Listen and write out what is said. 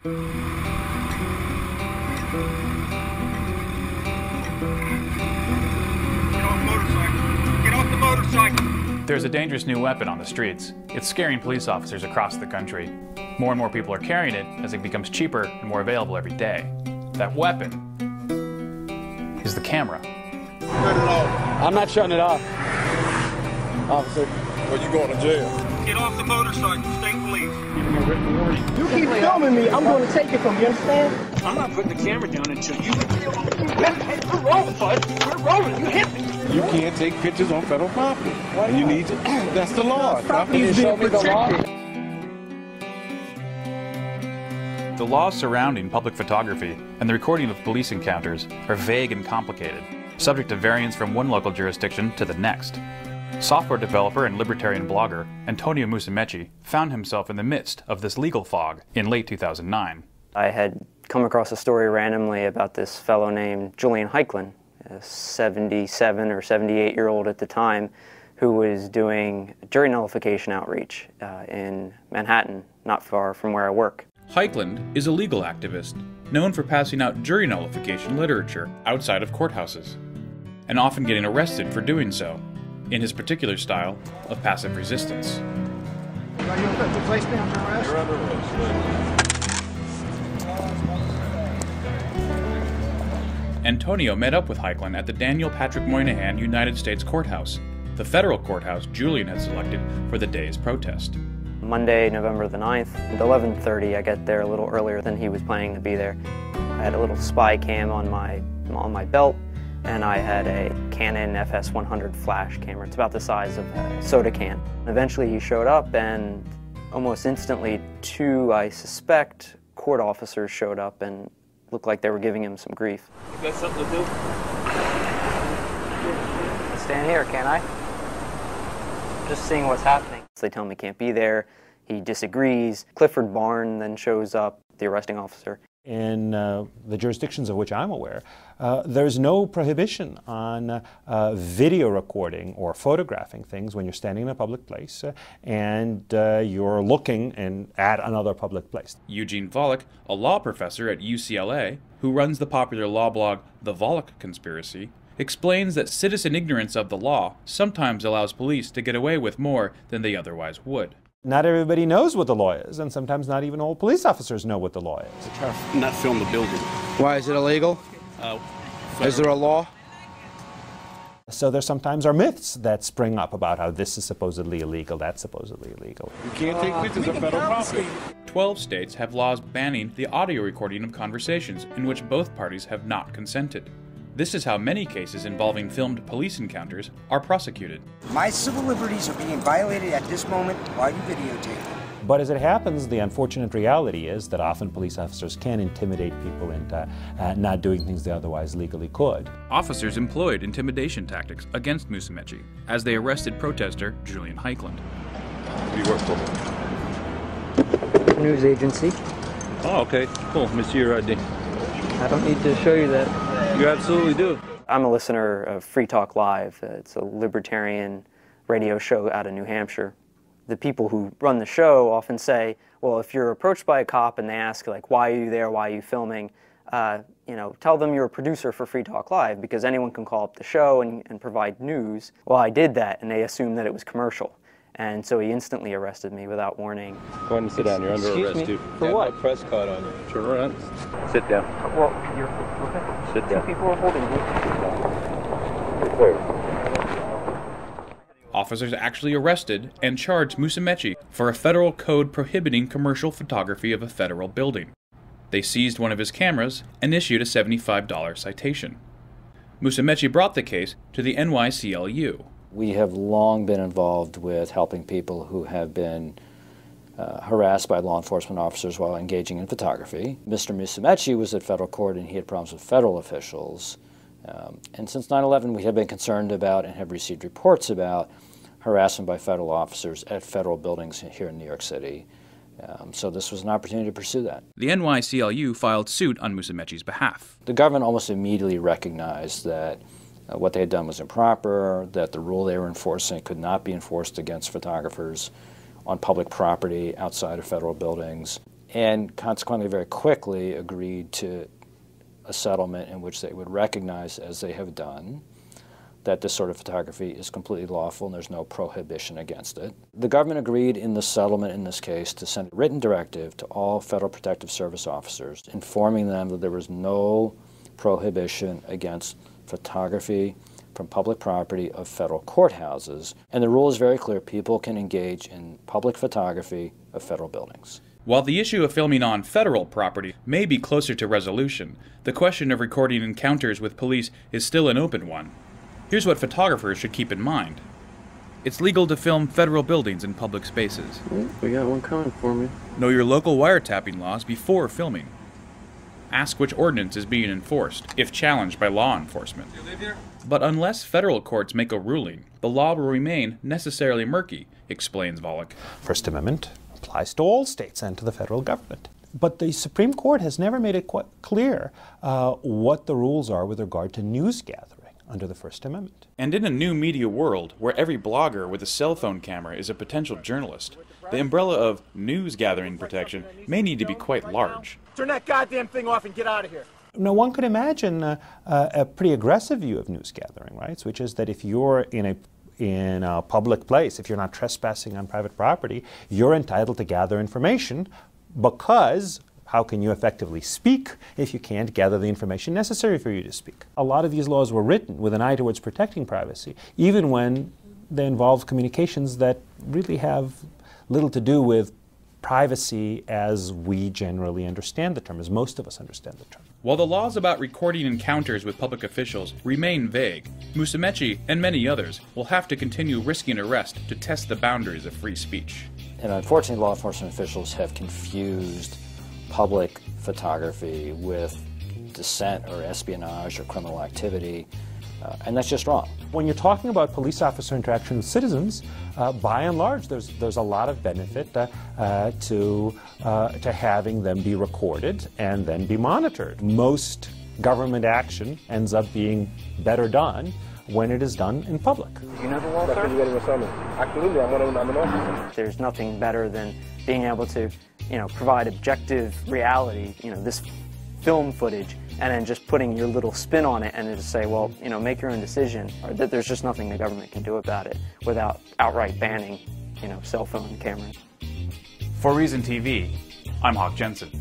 Get off the motorcycle! There's a dangerous new weapon on the streets. It's scaring police officers across the country. More and more people are carrying it as it becomes cheaper and more available every day. That weapon is the camera. Turn it off. I'm not shutting it off, officer. Well, you going to jail. Get off the motorcycle, state police. You keep filming me, I'm going to take it from you, understand? I'm not putting the camera down until you... We're rolling, bud. We're rolling. You hit me. You can't take pictures on federal property. You need to... That's the law. Property is being protected. The laws surrounding public photography and the recording of police encounters are vague and complicated, subject to variance from one local jurisdiction to the next. Software developer and libertarian blogger Antonio Musumeci found himself in the midst of this legal fog in late 2009. I had come across a story randomly about this fellow named Julian Heiklin, a 77 or 78-year-old at the time, who was doing jury nullification outreach in Manhattan, not far from where I work. Heiklin is a legal activist known for passing out jury nullification literature outside of courthouses, and often getting arrested for doing so, in his particular style of passive resistance. Are you to place me under arrest? You're under arrest. Antonio met up with Heiklin at the Daniel Patrick Moynihan United States Courthouse, the federal courthouse Julian had selected for the day's protest. Monday, November the 9th, at 11:30, I got there a little earlier than he was planning to be there. I had a little spy cam on my belt, and I had a Canon FS100 flash camera. It's about the size of a soda can. Eventually he showed up, and almost instantly two, I suspect, court officers showed up and looked like they were giving him some grief. You got something to do? Stand here, can I? Just seeing what's happening. They tell him he can't be there. He disagrees. Clifford Barn then shows up, the arresting officer. In the jurisdictions of which I'm aware, there's no prohibition on video recording or photographing things when you're standing in a public place and you're looking at another public place. Eugene Volokh, a law professor at UCLA, who runs the popular law blog The Volokh Conspiracy, explains that citizen ignorance of the law sometimes allows police to get away with more than they otherwise would. Not everybody knows what the law is, and sometimes not even all police officers know what the law is. Not film the building. Why, is it illegal? Is there a law? So there sometimes are myths that spring up about how this is supposedly illegal, that's supposedly illegal. You can't take pictures of federal property. 12 states have laws banning the audio recording of conversations in which both parties have not consented. This is how many cases involving filmed police encounters are prosecuted. My civil liberties are being violated at this moment while you videotape. But as it happens, the unfortunate reality is that often police officers can intimidate people into not doing things they otherwise legally could. Officers employed intimidation tactics against Musumeci as they arrested protester Julian Heiklin. You work for? News agency. Oh, okay. Cool. Let me see your ID. I don't need to show you that. You absolutely do. I'm a listener of Free Talk Live. It's a libertarian radio show out of New Hampshire. The people who run the show often say, well, if you're approached by a cop and they ask, like, why are you there, why are you filming, tell them you're a producer for Free Talk Live, because anyone can call up the show and provide news. Well, I did that, and they assumed that it was commercial. And so he instantly arrested me without warning. Go ahead and sit down. You're under arrest, too. For what? A press card on you. Sure. Sit down. Well, you're okay. Sit down. Two people are holding me. Officers actually arrested and charged Musumeci for a federal code prohibiting commercial photography of a federal building. They seized one of his cameras and issued a $75 citation. Musumeci brought the case to the NYCLU. We have long been involved with helping people who have been harassed by law enforcement officers while engaging in photography. Mr. Musumeci was at federal court and he had problems with federal officials. And since 9/11 we have been concerned about and have received reports about harassment by federal officers at federal buildings here in New York City. So this was an opportunity to pursue that. The NYCLU filed suit on Musumeci's behalf. The government almost immediately recognized that what they had done was improper, that the rule they were enforcing could not be enforced against photographers on public property outside of federal buildings. and consequently very quickly agreed to a settlement in which they would recognize, as they have done, that this sort of photography is completely lawful and there's no prohibition against it. The government agreed in the settlement in this case to send a written directive to all Federal Protective Service officers informing them that there was no prohibition against photography from public property of federal courthouses. And the rule is very clear: people can engage in public photography of federal buildings. While the issue of filming on federal property may be closer to resolution, the question of recording encounters with police is still an open one. Here's what photographers should keep in mind. It's legal to film federal buildings in public spaces. We got one coming for me. Know your local wiretapping laws before filming. Ask which ordinance is being enforced, if challenged by law enforcement. You live here? But unless federal courts make a ruling, the law will remain necessarily murky, explains Volokh. First Amendment applies to all states and to the federal government. But the Supreme Court has never made it quite clear what the rules are with regard to news gathering under the First Amendment. And in a new media world, where every blogger with a cell phone camera is a potential journalist, the umbrella of news gathering protection may need to be quite large. Turn that goddamn thing off and get out of here. Now, one could imagine a pretty aggressive view of news gathering rights, which is that if you're in a public place, if you're not trespassing on private property, you're entitled to gather information, because how can you effectively speak if you can't gather the information necessary for you to speak? A lot of these laws were written with an eye towards protecting privacy, even when they involve communications that really have little to do with privacy as we generally understand the term, as most of us understand the term. While the laws about recording encounters with public officials remain vague, Musumeci and many others will have to continue risking arrest to test the boundaries of free speech. And unfortunately, law enforcement officials have confused public photography with dissent or espionage or criminal activity, and that's just wrong. When you're talking about police officer interaction with citizens, by and large, there's a lot of benefit to having them be recorded and then be monitored. Most government action ends up being better done when it is done in public. You know the law, sir? Absolutely, I'm an officer. There's nothing better than being able to, provide objective reality, this film footage, and then just putting your little spin on it and just say, well, make your own decision, or that there's just nothing the government can do about it without outright banning, cell phone cameras. For Reason TV, I'm Hawk Jensen.